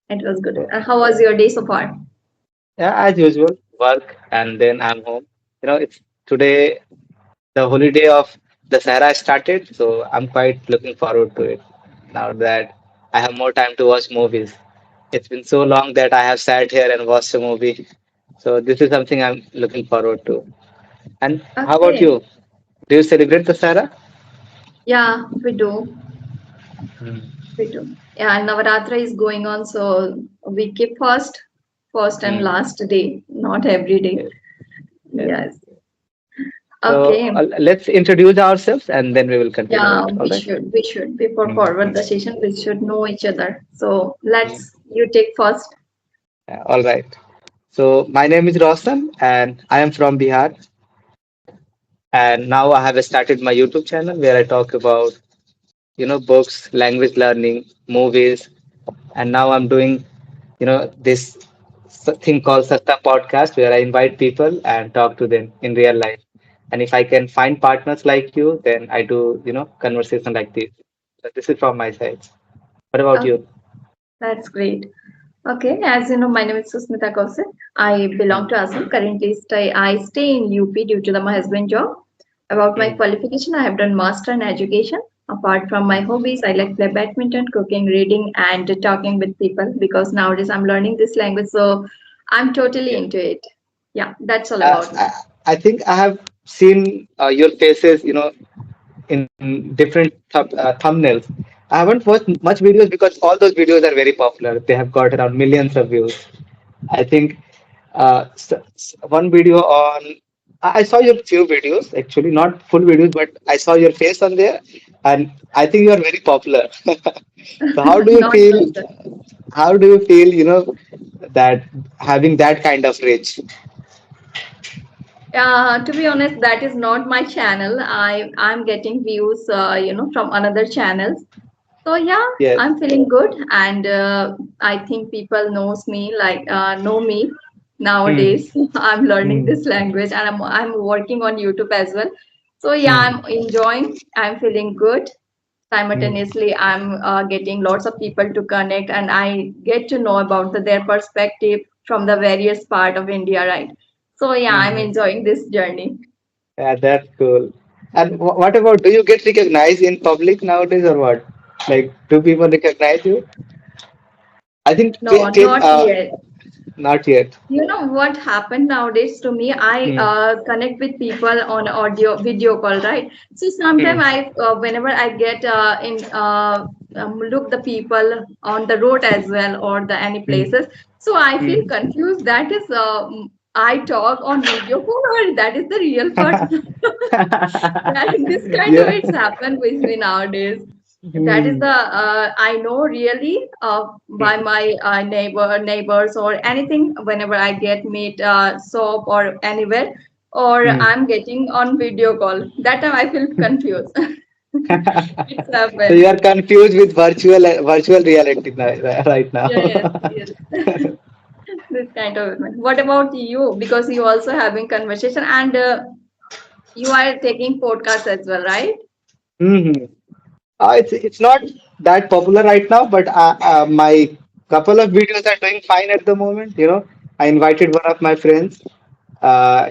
It was good. So, How was your day so far? yeah, as usual, work and then I'm home. It's today the holiday of the Sahara started, so I'm quite looking forward to it. Now that I have more time to watch movies. It's been so long that I have sat here and watched a movie. So this is something I'm looking forward to. And how about Okay. you? Do you celebrate the Sahara? Yeah, we do. Hmm. We do. Yeah, Navaratri is going on, so we keep first and Hmm. last day, not every day. Yes, yes. Yes. So Okay. let's introduce ourselves and then we will continue Yeah, it. All right. we should, before Hmm. forward Hmm. the session, we should know each other. So Hmm. you take first. All right. So my name is Roshan and I am from Bihar. And now I have started my YouTube channel where I talk about, books, language learning, movies. And now I'm doing, this thing called Satta podcast where I invite people and talk to them in real life. And if I can find partners like you, then I do, conversation like this. So this is from my side. What about Okay, you? that's great. Okay, as you know, my name is Susmita Kausar. I belong Mm, to Assam. Currently, I stay in UP due to my husband job. About my mm, qualification, I have done master in education. Apart from my hobbies, I like play badminton, cooking, reading, and talking with people because nowadays I'm learning this language, so I'm totally yeah. into it. Yeah, that's all Uh, about me. I, I think I have seen your faces, in different thumbnails. I haven't watched much videos because all those videos are very popular. They have got around millions of views. I think one video on. I saw your few videos actually, not full videos, but I saw your face on there, and I think you are very popular. So how do you Not feel? much. How do you feel? That having that kind of reach. To be honest, that is not my channel. I'm getting views, from another channels. So yeah, Yes. I'm feeling good, and I think people know me Hmm. nowadays. I'm learning Hmm. this language, and I'm working on YouTube as well. So yeah, Hmm. I'm enjoying. I'm feeling good. Hmm. Simultaneously, I'm getting lots of people to connect, and I get to know about their perspective from the various part of India, right? So yeah, I'm Hmm. enjoying this journey. Yeah, that's cool. And what about, do you get recognized in public nowadays or what? Like, do people recognize you? I think No, not yet. not yet. You know what happened nowadays to me? I Hmm. connect with people on audio video call, right? So Hmm. sometimes whenever I get look the people on the road as well or the any Hmm. places, so I feel Hmm. confused. That is, I talk on video call or that is the real person. That this kind of Yeah. it's happened with me nowadays. That is Hmm. the I know really by Hmm. my neighbors or anything whenever I get meet soap or anywhere or Hmm. I'm getting on video call. That time I feel confused. It's So you happened. are confused with virtual reality right now. Yes, yes. This kind of event. What about you? Because you also having conversation and you are taking podcasts as well, right? Hmm. It's not that popular right now, but my couple of videos are doing fine at the moment. I invited one of my friends.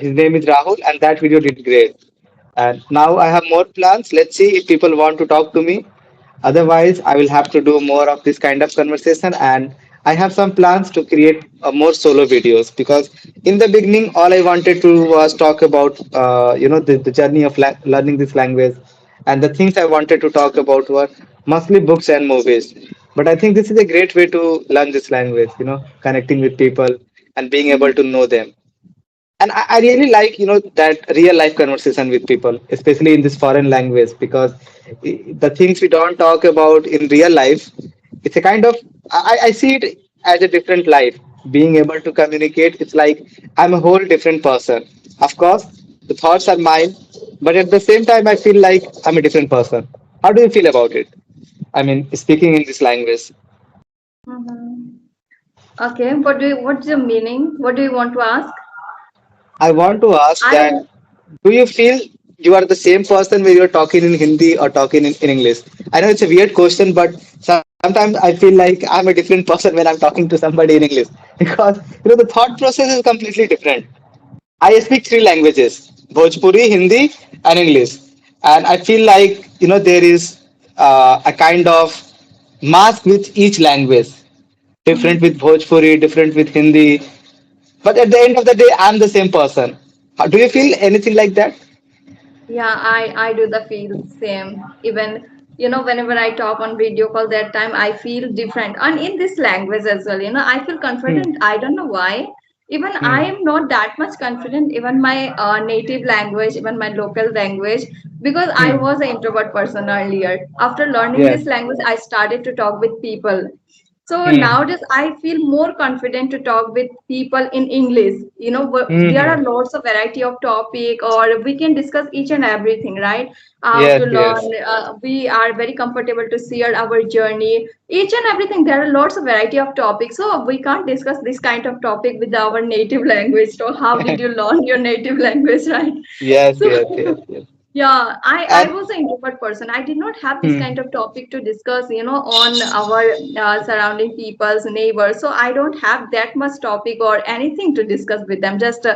His name is Rahul, and that video did great. And now I have more plans. Let's see if people want to talk to me. Otherwise, I will have to do more of this kind of conversation. And I have some plans to create more solo videos because in the beginning, all I wanted to was talk about, the journey of learning this language. And the things I wanted to talk about were mostly books and movies. But I think this is a great way to learn this language, connecting with people and being able to know them. And I really like, that real life conversation with people, especially in this foreign language, because the things we don't talk about in real life, it's a kind of, I see it as a different life. Being able to communicate, it's like I'm a whole different person. Of course, the thoughts are mine, but at the same time, I feel like I'm a different person. How do you feel about it? I mean, speaking in this language. Mhm. Okay. What's the meaning? What do you want to ask? I want to ask I that do you feel you are the same person when you're talking in Hindi or talking in English? I know it's a weird question, but sometimes sometimes I feel like I'm a different person when I'm talking to somebody in English because the thought process is completely different. I speak three languages: Bhojpuri, Hindi, and English. And I feel like, there is a kind of mask with each language, different with Bhojpuri, different with Hindi. But at the end of the day, I'm the same person. Do you feel anything like that? Yeah, I do the feel same. Even whenever I talk on video call, that time I feel different, and in this language as well. I feel Hmm. confident. I don't know why. Even I Hmm. am not that much confident. Even my native language, even my local language, because I Hmm. was an introvert person earlier. After learning Yes. this language, I started to talk with people. So Hmm. nowadays I feel more confident to talk with people in English. There are Hmm. lots of variety of topic, or we can discuss each and everything, right? How to Yes. learn. Yes. We are very comfortable to share our journey, each and everything. There are lots of variety of topics. So we can't discuss this kind of topic with our native language. So how did you learn your native language, right? Yes. So Yes. Yes. Yes. yeah, I And was an introvert person. I did not have this kind hmm. of topic to discuss, on our surrounding people's neighbors. So I don't have that much topic or anything to discuss with them. Just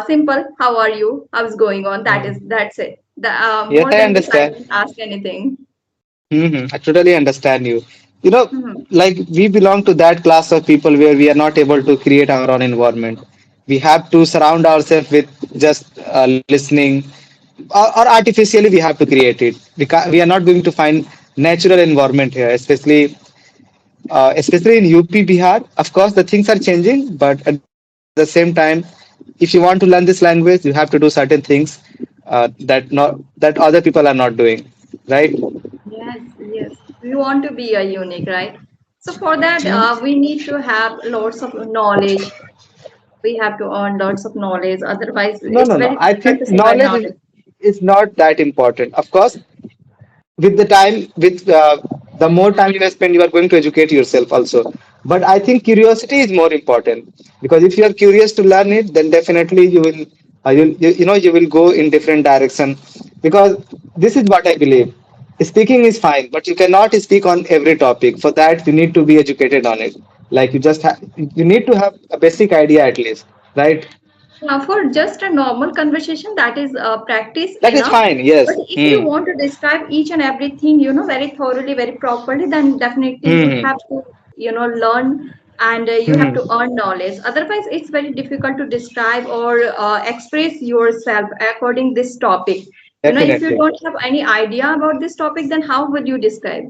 simple, how are you? How's going on? That's it. Yes, More I than this, I understand. don't ask anything. I totally understand you. You know, Mhm. like we belong to that class of people where we are not able to create our own environment. We have to surround ourselves with just listening, or artificially we have to create it. We are not going to find natural environment here, especially in UP, Bihar. Of course, the things are changing, but at the same time, if you want to learn this language, you have to do certain things that other people are not doing, right? Yes, yes. We want to be a unique, right? So for that, we need to have lots of knowledge. We have to earn lots of knowledge. Otherwise, No, it's no, no. very I difficult to think survive knowledge nowadays. is not that important. Of course, with the time, with the more time you spend, you are going to educate yourself also. But I think curiosity is more important because if you are curious to learn it, then definitely you will go in different direction. Because this is what I believe. Speaking is fine, but you cannot speak on every topic. For that, you need to be educated on it. Like you need to have a basic idea at least, right? For just a normal conversation, that is practice That is enough. fine. But Yes. if you want to describe each and everything, very thoroughly, very properly, then definitely you Hmm. have to, learn, and you have Hmm. to earn knowledge. Otherwise, it's very difficult to describe or express yourself according this topic. If you Definitely. don't have any idea about this topic, then how would you describe,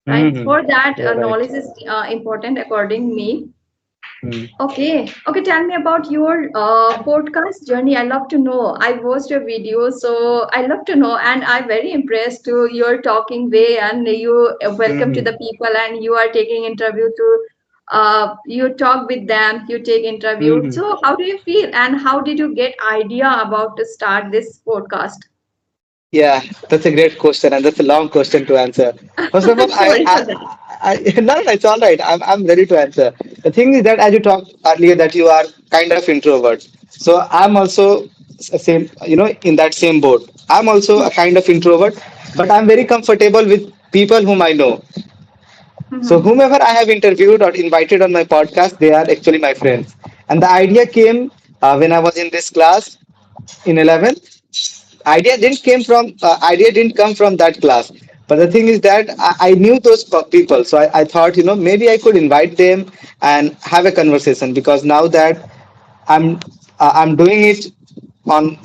right? Hmm. For that, You're right. knowledge is important according me. Hmm. Okay, okay. Tell me about your podcast journey. I love to know. I watched your video, so I love to know, and I'm very impressed to your talking way, and you welcome to Hmm. the people, and you are taking interview to, you talk with them, you take interview. Hmm. So how do you feel, and how did you get idea about to start this podcast? Yeah, that's a great question, and that's a long question to answer. First of all, Sorry for that. no, no, it's all right. I'm ready to answer. The thing is that, as you talked earlier, that you are kind of introvert. So I'm also same, in that same boat. I'm also a kind of introvert, but I'm very comfortable with people whom I know. So Mhm. whomever I have interviewed or invited on my podcast, they are actually my friends. And the idea came when I was in this class in 11th. Idea didn't come from that class. But the thing is that I knew those people, so I thought, maybe I could invite them and have a conversation, because now that I'm I'm doing it on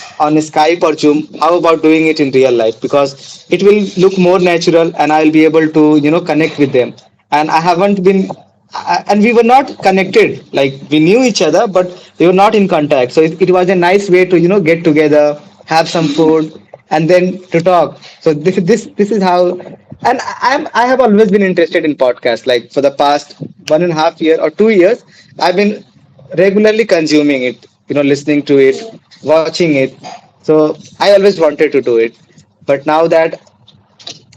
Skype or Zoom. How about doing it in real life? Because it will look more natural, and I'll be able to connect with them. And I haven't been, and we were not connected. Like, we knew each other, but we were not in contact. So it was a nice way to get together, have some food, and then to talk. So this is how. And I have always been interested in podcasts. Like, for the past 1.5 year or 2 years, I've been regularly consuming it, listening to it, watching it. So I always wanted to do it. But now that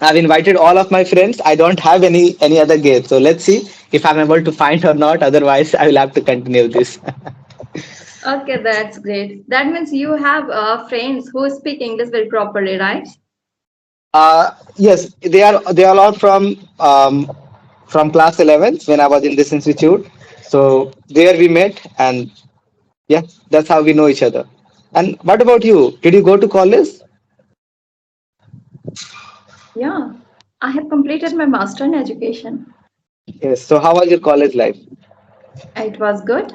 I've invited all of my friends, I don't have any other guests. So let's see if I'm able to find or not. Otherwise, I will have to continue this. Okay, that's great. That means you have friends who speak English very properly, right? Yes, they are all from from class 11th when I was in this institute. So there we met, and yeah, that's how we know each other. And what about you? Did you go to college? Yeah, I have completed my master in education. Yes. So how was your college life? It was good.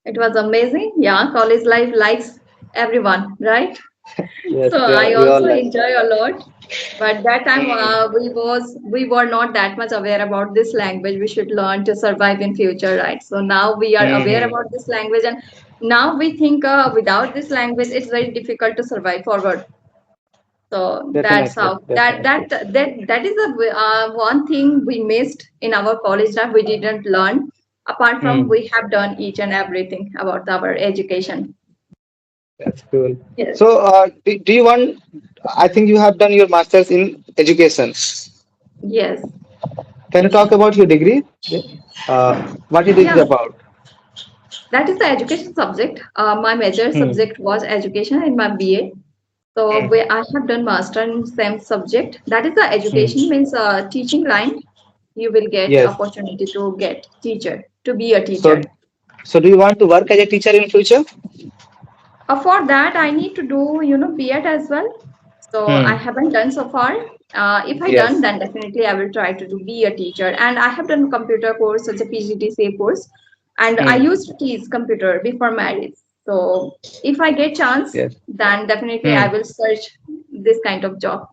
It was amazing. Yeah, college life likes everyone, right? Yes, So I we all also like. enjoy a lot. But that time Mm, we were not that much aware about this language. We should learn to survive in future, right? So now we are aware mm, about this language, and now we think without this language, it's very difficult to survive forward. So that's definitely, how definitely. that is the one thing we missed in our college life. We didn't learn. Apart from Mm, we have done each and everything about our education. that's cool. Yes. So, do you want? I think you have done your masters in education. Yes. Can you talk about your degree? What it is Yeah. about? That is the education subject. My major Hmm. subject was education in my BA. So Hmm. I have done master in same subject. That is the Hmm. education means teaching line. You will get Yes. opportunity to get teacher to be a So, teacher. so do you want to work as a teacher in future? For that, I need to do, B.Ed as well. So I Hmm. haven't done so far. If I done, Yes. then definitely I will try to be a teacher. And I have done computer course, such a PGDCA course, and I Hmm. used to teach computer before marriage. So if I get chance, Yes. then definitely I Hmm. will search this kind of job.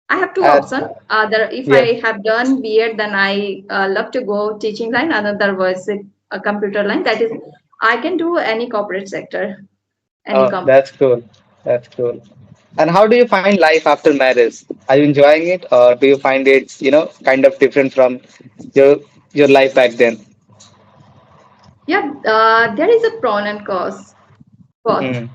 I have two Uh, options. Either if yes. I have done B.Ed, then I love to go teaching line. Another was a computer line. That is, I can do any corporate sector, any Oh, company. that's cool. That's cool. And how do you find life after marriage? Are you enjoying it, or do you find it, kind of different from your your life back then? Yeah, there is a pro and cons both Hmm.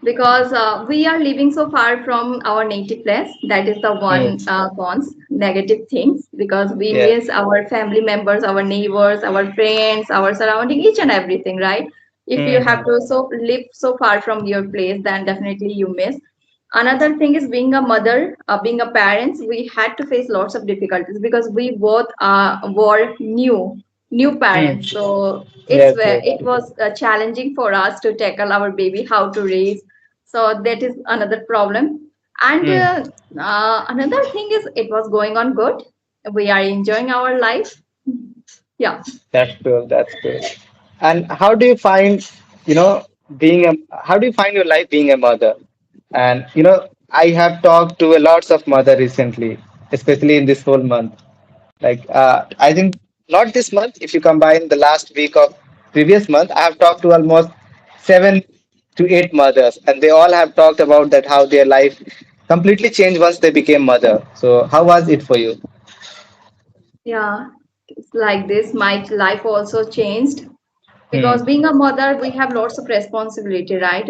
because we are living so far from our native place. That is the Hmm. one cons, negative things because we Yeah. miss our family members, our neighbors, our friends, our surrounding, each and everything, right? If you Hmm. have to so live so far from your place, then definitely you miss. Another thing is being a mother, being a parents, we had to face lots of difficulties because we both were new Hmm. parents. So Yes. Yes. it was challenging for us to tackle our baby, how to raise. So that is another problem. And Hmm. another thing is it was going on good. We are enjoying our life. Yeah. That's cool. That's cool. And how do you find, being a, how do you find your life being a mother? And, I have talked to a lots of mother recently, especially in this whole month. Like, I think not this month, if you combine the last week of previous month, I have talked to almost 7 to 8 mothers, and they all have talked about that how their life completely changed once they became mother. So, how was it for you? Yeah. It's like this. My life also changed because Hmm. being a mother we have lots of responsibility, right?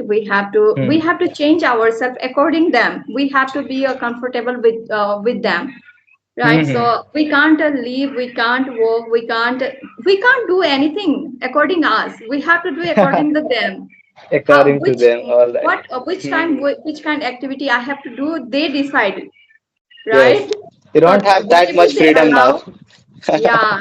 Hmm. We have to change ourselves according them. We have to be comfortable with them, Hmm. right? Hmm. So we can't leave, we can't work, we can't do anything according us. We have to do according to them. How According to which them, all right. what which time Hmm. which kind activity I have to do, they decide, Yes. right? You So don't have that whatever much they freedom now. allow, yeah,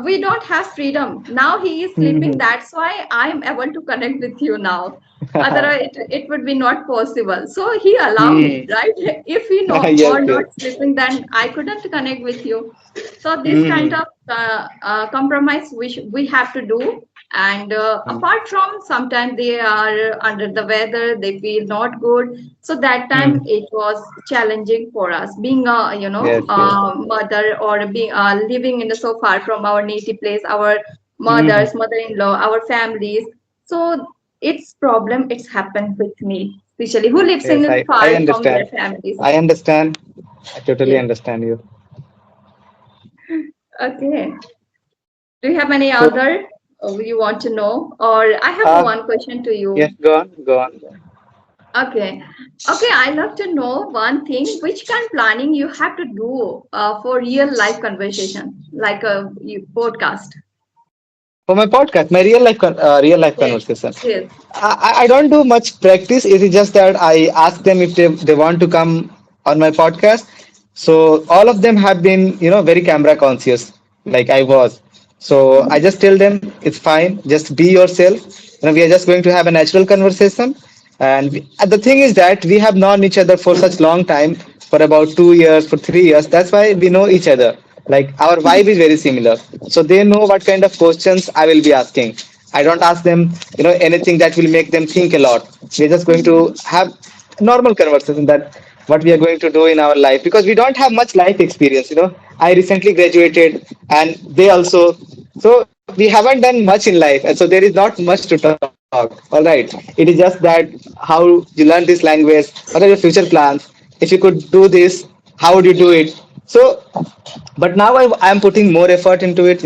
we don't have freedom. Now he is sleeping. Hmm. That's why I'm able to connect with you now. Otherwise, it would be not possible. So he allow me, Hmm. right? If he no Yes, or yes. not sleeping, then I couldn't connect with you. So this kind Hmm. of compromise we have to do. And Hmm. apart from sometimes they are under the weather, they feel not good. So that time Hmm. it was challenging for us being a Yes, yes. mother or being living in the so far from our native place, our Hmm. mothers, mother-in-law, our families. So it's problem. It's happened with me, especially who lives Yes, in I far from their understand. families. I understand. I totally Yes. understand you. Okay. Do you have any So, other you want to know? Or I have uh, one question to yes, you. go on, go on. Okay. Okay, I love to know one thing. Which kind of planning you have to do for real life conversation, like a podcast? For my podcast, my real life Yes. conversation. Yes. I don't do much practice. It is just that I ask them if they want to come on my podcast. So all of them have been, very camera conscious, like I was. So I just tell them it's fine, just be yourself. We are just going to have a natural conversation. And the thing is that we have known each other for such long time, for about 2 years, for 3 years. That's why we know each other. Like our vibe is very similar. So they know what kind of questions I will be asking. I don't ask them, anything that will make them think a lot. We're just going to have normal conversation that what we are going to do in our life because we don't have much life experience. I recently graduated and they also, so we haven't done much in life, and so there is not much to talk. All right, it is just that how you learn this language, what are your future plans, if you could do this, how would you do it. So but now I'm putting more effort into it.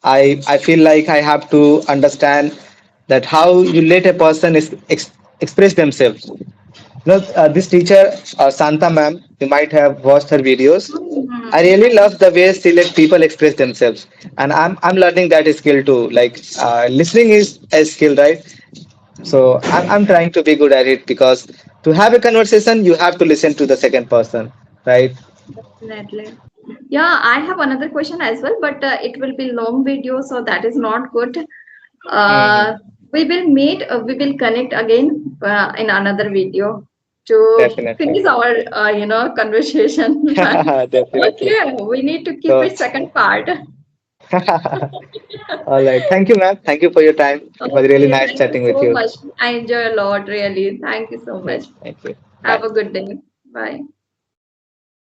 I feel like I have to understand that how you let a person express themselves. This teacher, Santa ma'am, you might have watched her videos. I Mhm. really love the way she let people express themselves, and I'm learning that skill too. Like listening is a skill, right? So I'm trying to be good at it because to have a conversation, you have to listen to the second person, right? Definitely. Yeah, I have another question as well, but it will be long video, so that is not good. Hmm. Uh, we will connect again in another video to Definitely, finish our, conversation. definitely. Okay, we need to keep So, it second part. all right. Thank you, ma'am. Thank you for your time. It was really Okay, nice thank you chatting with so you. much. I enjoy a lot, really. Thank you so much. Yes, thank you. Have Bye. a good day. Bye.